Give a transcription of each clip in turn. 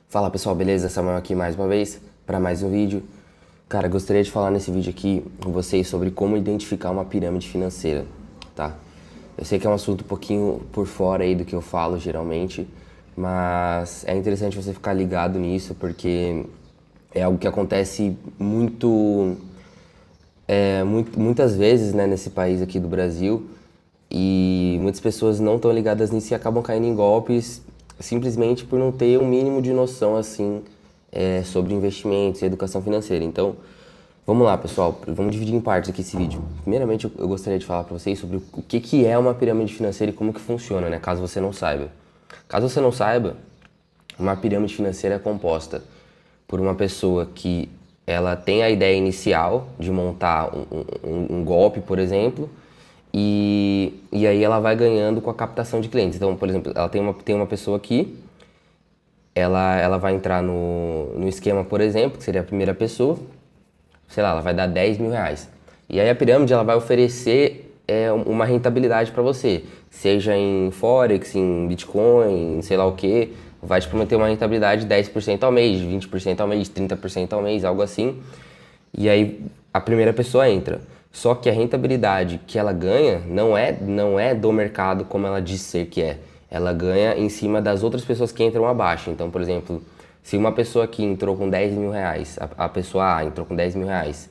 Fala pessoal, beleza? Samuel aqui mais uma vez para mais um vídeo. Cara, gostaria de falar nesse vídeo aqui com vocês sobre como identificar uma pirâmide financeira, tá? Eu sei que é um assunto um pouquinho por fora aí do que eu falo geralmente, mas é interessante você ficar ligado nisso porque é algo que acontece muitas vezes, né, nesse país aqui do Brasil, e muitas pessoas não estão ligadas nisso e acabam caindo em golpes simplesmente por não ter um mínimo de noção assim sobre investimentos e educação financeira. Então, vamos lá, pessoal, vamos dividir em partes aqui esse vídeo. Primeiramente, eu gostaria de falar para vocês sobre o que é uma pirâmide financeira e como que funciona, né, caso você não saiba. Caso você não saiba, uma pirâmide financeira é composta por uma pessoa que ela tem a ideia inicial de montar um golpe, por exemplo, e aí ela vai ganhando com a captação de clientes. Então, por exemplo, ela tem uma pessoa aqui, ela vai entrar no esquema, por exemplo, que seria a primeira pessoa, sei lá, ela vai dar 10 mil reais. E aí a pirâmide ela vai oferecer uma rentabilidade para você, seja em Forex, em Bitcoin, em sei lá o que, vai te prometer uma rentabilidade de 10% ao mês, 20% ao mês, 30% ao mês, algo assim. E aí a primeira pessoa entra. Só que a rentabilidade que ela ganha não é do mercado como ela diz ser que é. Ela ganha em cima das outras pessoas que entram abaixo. Então, por exemplo, se uma pessoa aqui entrou com 10 mil reais, a pessoa A entrou com 10 mil reais,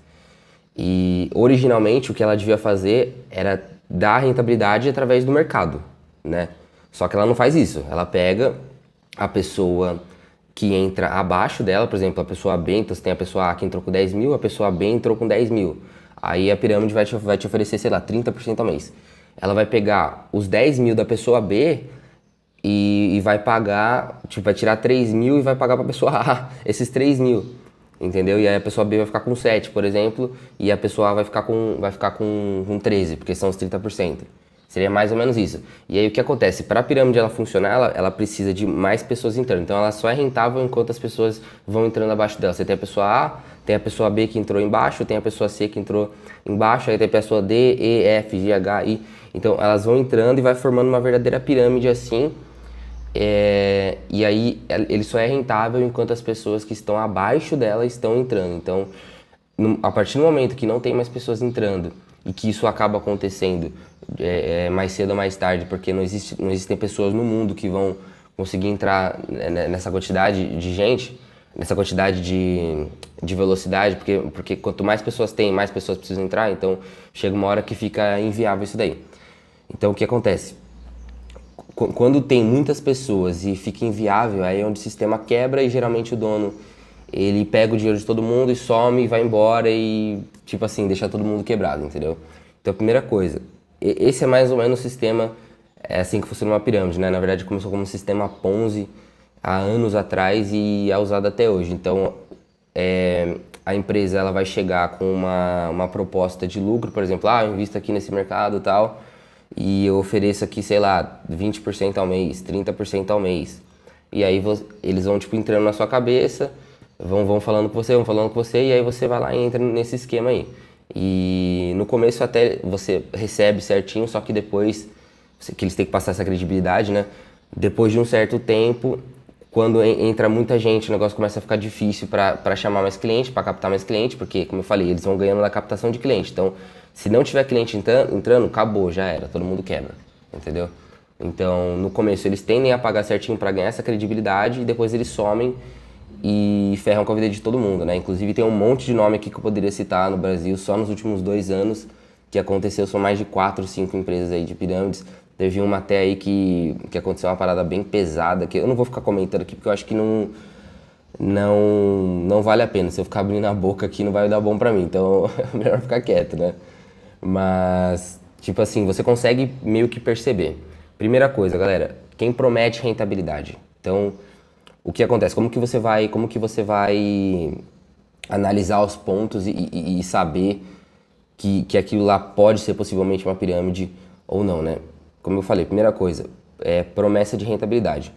e originalmente o que ela devia fazer era dar rentabilidade através do mercado, né? Só que ela não faz isso. Ela pega a pessoa que entra abaixo dela, por exemplo, a pessoa B, então você tem a pessoa A que entrou com 10 mil, a pessoa B entrou com 10 mil. Aí a pirâmide vai te oferecer, sei lá, 30% ao mês. Ela vai pegar os 10 mil da pessoa B e vai pagar, tipo, vai tirar 3 mil e vai pagar pra pessoa A esses 3 mil, entendeu? E aí a pessoa B vai ficar com 7, por exemplo, e a pessoa A vai ficar com 13, porque são os 30%. Seria mais ou menos isso. E aí o que acontece? Para a pirâmide ela funcionar, ela precisa de mais pessoas entrando. Então ela só é rentável enquanto as pessoas vão entrando abaixo dela. Você tem a pessoa A, tem a pessoa B que entrou embaixo, tem a pessoa C que entrou embaixo, aí tem a pessoa D, E, F, G, H, I. Então elas vão entrando e vai formando uma verdadeira pirâmide assim. E aí ele só é rentável enquanto as pessoas que estão abaixo dela estão entrando. Então, a partir do momento que não tem mais pessoas entrando e que isso acaba acontecendo mais cedo ou mais tarde, porque não existem pessoas no mundo que vão conseguir entrar nessa quantidade de gente, nessa quantidade de velocidade, porque quanto mais pessoas tem, mais pessoas precisam entrar, então chega uma hora que fica inviável isso daí. Então o que acontece? Quando tem muitas pessoas e fica inviável, aí é onde o sistema quebra e geralmente o dono ele pega o dinheiro de todo mundo e some e vai embora e, tipo assim, deixa todo mundo quebrado, entendeu? Então a primeira coisa, esse é mais ou menos o sistema, é assim que funciona uma pirâmide, né? Na verdade começou como um sistema Ponzi há anos atrás e é usado até hoje. Então a empresa ela vai chegar com uma proposta de lucro, por exemplo, eu invisto aqui nesse mercado e tal, e eu ofereço aqui, sei lá, 20% ao mês, 30% ao mês. E aí eles vão, tipo, entrando na sua cabeça, vão falando com você, e aí você vai lá e entra nesse esquema aí. E no começo até você recebe certinho, só que depois, que eles têm que passar essa credibilidade, né? Depois de um certo tempo, quando entra muita gente, o negócio começa a ficar difícil para chamar mais cliente, para captar mais cliente, porque, como eu falei, eles vão ganhando na captação de cliente. Então, se não tiver cliente entrando, acabou, já era, todo mundo quebra, entendeu? Então, no começo eles tendem a pagar certinho para ganhar essa credibilidade e depois eles somem e ferram com a vida de todo mundo, né? Inclusive tem um monte de nome aqui que eu poderia citar no Brasil, só nos últimos 2 anos que aconteceu, são mais de 4, 5 empresas aí de pirâmides. Teve uma até aí que aconteceu uma parada bem pesada, que eu não vou ficar comentando aqui porque eu acho que não vale a pena. Se eu ficar abrindo a boca aqui não vai dar bom pra mim, então é melhor ficar quieto, né? Mas, tipo assim, você consegue meio que perceber. Primeira coisa, galera, quem promete rentabilidade. Então, o que acontece? Como que você vai analisar os pontos e saber que aquilo lá pode ser possivelmente uma pirâmide ou não, né? Como eu falei, primeira coisa, promessa de rentabilidade.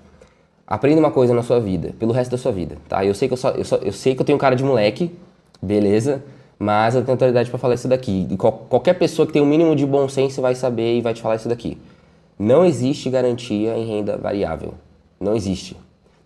Aprenda uma coisa na sua vida, pelo resto da sua vida, tá? Eu sei que eu sei que eu tenho cara de moleque, beleza? Mas eu tenho autoridade para falar isso daqui. E qualquer pessoa que tem um mínimo de bom senso vai saber e vai te falar isso daqui. Não existe garantia em renda variável. Não existe.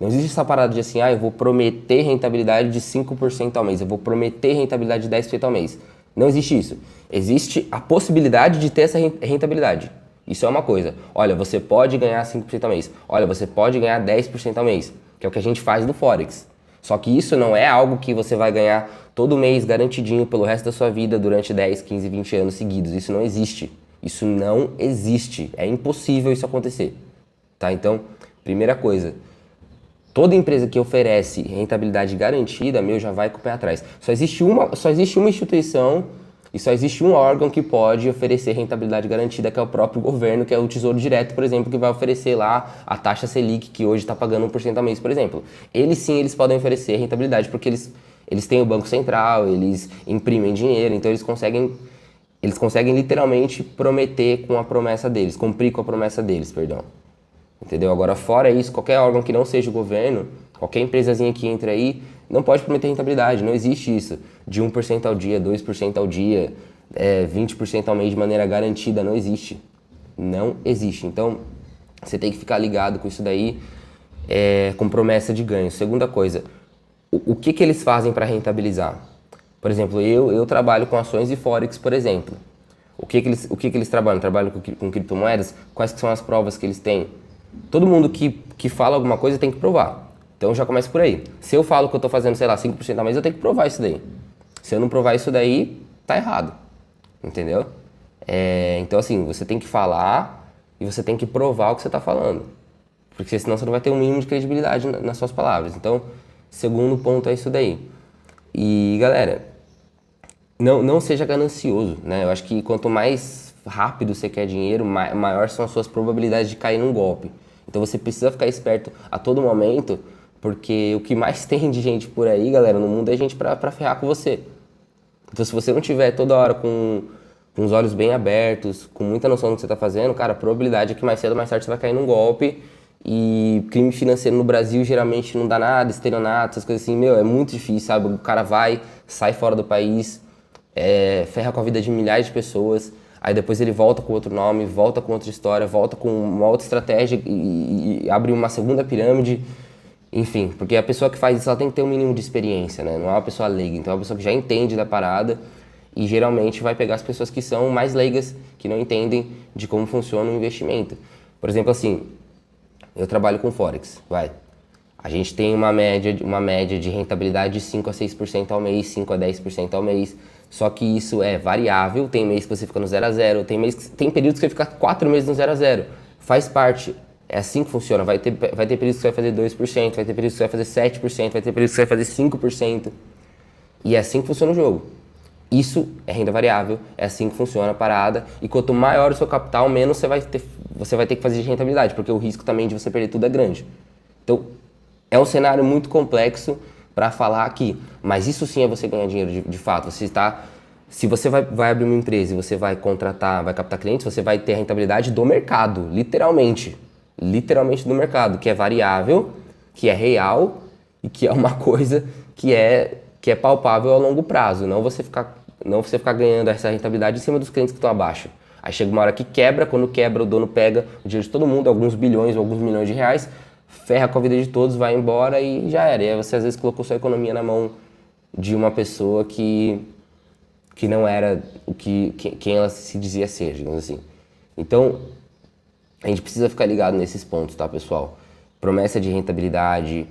Não existe essa parada de assim, eu vou prometer rentabilidade de 5% ao mês, eu vou prometer rentabilidade de 10% ao mês. Não existe isso. Existe a possibilidade de ter essa rentabilidade. Isso é uma coisa. Olha, você pode ganhar 5% ao mês. Olha, você pode ganhar 10% ao mês, que é o que a gente faz no Forex. Só que isso não é algo que você vai ganhar todo mês garantidinho pelo resto da sua vida durante 10, 15, 20 anos seguidos. Isso não existe. Isso não existe. É impossível isso acontecer. Tá? Então, primeira coisa, toda empresa que oferece rentabilidade garantida, já vai com o pé atrás. Só existe uma instituição e só existe um órgão que pode oferecer rentabilidade garantida, que é o próprio governo, que é o Tesouro Direto, por exemplo, que vai oferecer lá a taxa Selic, que hoje está pagando 1% ao mês, por exemplo. Eles podem oferecer rentabilidade, porque eles têm o Banco Central, eles imprimem dinheiro, então eles conseguem literalmente prometer com a promessa deles, cumprir com a promessa deles, perdão. Entendeu? Agora, fora isso, qualquer órgão que não seja o governo, qualquer empresazinha que entre aí, não pode prometer rentabilidade, não existe isso. De 1% ao dia, 2% ao dia, 20% ao mês de maneira garantida, não existe. Não existe. Então, você tem que ficar ligado com isso daí, com promessa de ganho. Segunda coisa, o que eles fazem para rentabilizar? Por exemplo, eu trabalho com ações e Forex, por exemplo. O que eles trabalham? Trabalham com criptomoedas? Quais que são as provas que eles têm? Todo mundo que fala alguma coisa tem que provar. Então já começa por aí. Se eu falo que eu estou fazendo, 5% a mês, eu tenho que provar isso daí. Se eu não provar isso daí, tá errado. Entendeu? Então assim, você tem que falar e você tem que provar o que você está falando. Porque senão você não vai ter um mínimo de credibilidade nas suas palavras. Então, segundo ponto é isso daí. E galera, não seja ganancioso, né? Eu acho que quanto mais rápido você quer dinheiro, maior são as suas probabilidades de cair num golpe. Então você precisa ficar esperto a todo momento, porque o que mais tem de gente por aí, galera, no mundo é gente pra ferrar com você. Então se você não tiver toda hora com os olhos bem abertos, com muita noção do que você tá fazendo, cara, a probabilidade é que mais cedo ou mais tarde você vai cair num golpe. E crime financeiro no Brasil geralmente não dá nada, estelionato, essas coisas assim, é muito difícil, sabe? O cara sai fora do país, ferra com a vida de milhares de pessoas, aí depois ele volta com outro nome, volta com outra história, volta com uma outra estratégia e abre uma segunda pirâmide, enfim, porque a pessoa que faz isso, ela tem que ter um mínimo de experiência, né? Não é uma pessoa leiga, então é uma pessoa que já entende da parada e geralmente vai pegar as pessoas que são mais leigas, que não entendem de como funciona o investimento. Por exemplo, assim, eu trabalho com Forex, a gente tem uma média de rentabilidade de 5 a 6% ao mês, 5 a 10% ao mês. Só que isso é variável, tem mês que você fica no 0 a 0, tem períodos que você fica 4 meses no 0 a 0. Faz parte, é assim que funciona. Vai ter períodos que você vai fazer 2%, vai ter períodos que você vai fazer 7%, vai ter períodos que você vai fazer 5%. E é assim que funciona o jogo. Isso é renda variável, é assim que funciona a parada. E quanto maior o seu capital, menos você vai ter que fazer de rentabilidade, porque o risco também de você perder tudo é grande. Então, é um cenário muito complexo para falar aqui, mas isso sim é você ganhar dinheiro de fato. Se você vai abrir uma empresa e você vai contratar, vai captar clientes, você vai ter a rentabilidade do mercado, literalmente do mercado, que é variável, que é real e que é uma coisa que é palpável a longo prazo, não você ficar ganhando essa rentabilidade em cima dos clientes que estão abaixo. Aí chega uma hora que quebra, quando quebra o dono pega o dinheiro de todo mundo, alguns bilhões ou alguns milhões de reais, ferra com a vida de todos, vai embora e já era. E aí você às vezes colocou sua economia na mão de uma pessoa que não era quem ela se dizia ser, digamos assim. Então, a gente precisa ficar ligado nesses pontos, tá, pessoal? Promessa de rentabilidade,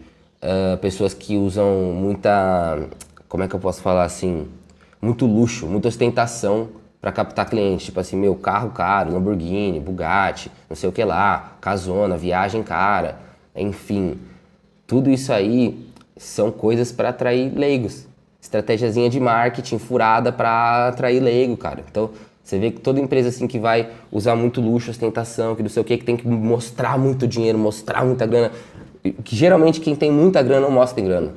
pessoas que usam muita, como é que eu posso falar assim, muito luxo, muita ostentação para captar clientes, tipo assim, carro caro, Lamborghini, Bugatti, não sei o que lá, casona, viagem cara, enfim, tudo isso aí são coisas para atrair leigos, estratégiazinha de marketing furada para atrair leigo, cara. Então você vê que toda empresa assim que vai usar muito luxo, ostentação, que não sei o que tem que mostrar muito dinheiro, mostrar muita grana, que geralmente quem tem muita grana não mostra que tem grana.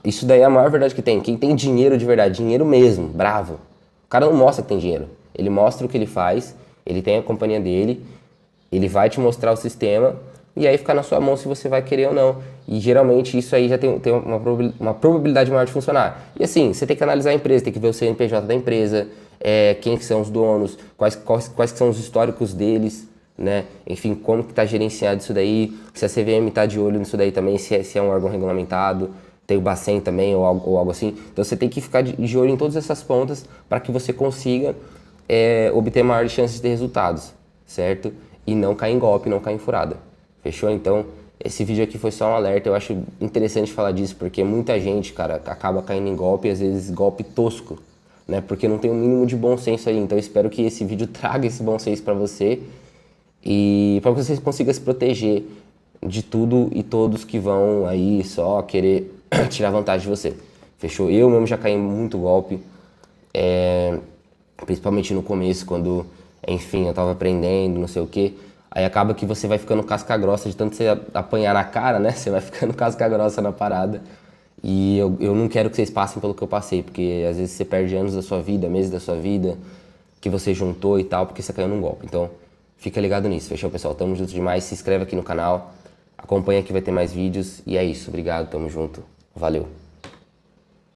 Isso daí é a maior verdade que tem. Quem tem dinheiro de verdade, dinheiro mesmo, bravo, o cara não mostra que tem dinheiro. Ele mostra o que ele faz, ele tem a companhia dele, ele vai te mostrar o sistema e aí fica na sua mão se você vai querer ou não. E geralmente isso aí já tem uma probabilidade maior de funcionar. E assim, você tem que analisar a empresa, tem que ver o CNPJ da empresa, quem que são os donos, quais que são os históricos deles, né? Enfim, como que tá gerenciado isso daí, se a CVM tá de olho nisso daí também, se é um órgão regulamentado, tem o Bacen também ou algo assim. Então você tem que ficar de olho em todas essas pontas para que você consiga obter maiores chances de ter resultados, certo? E não cair em golpe, não cair em furada. Fechou? Então, esse vídeo aqui foi só um alerta. Eu acho interessante falar disso, porque muita gente, cara, acaba caindo em golpe, às vezes golpe tosco, né? Porque não tem o mínimo de bom senso aí. Então, eu espero que esse vídeo traga esse bom senso para você e para que você consiga se proteger de tudo e todos que vão aí só querer tirar vantagem de você. Fechou? Eu mesmo já caí em muito golpe, principalmente no começo, quando, enfim, eu tava aprendendo, não sei o quê. Aí acaba que você vai ficando casca grossa, de tanto você apanhar na cara, né? Você vai ficando casca grossa na parada. E eu não quero que vocês passem pelo que eu passei, porque às vezes você perde anos da sua vida, meses da sua vida, que você juntou e tal, porque você caiu num golpe. Então, fica ligado nisso, fechou, pessoal? Tamo junto demais, se inscreve aqui no canal, acompanha que vai ter mais vídeos. E é isso, obrigado, tamo junto, valeu.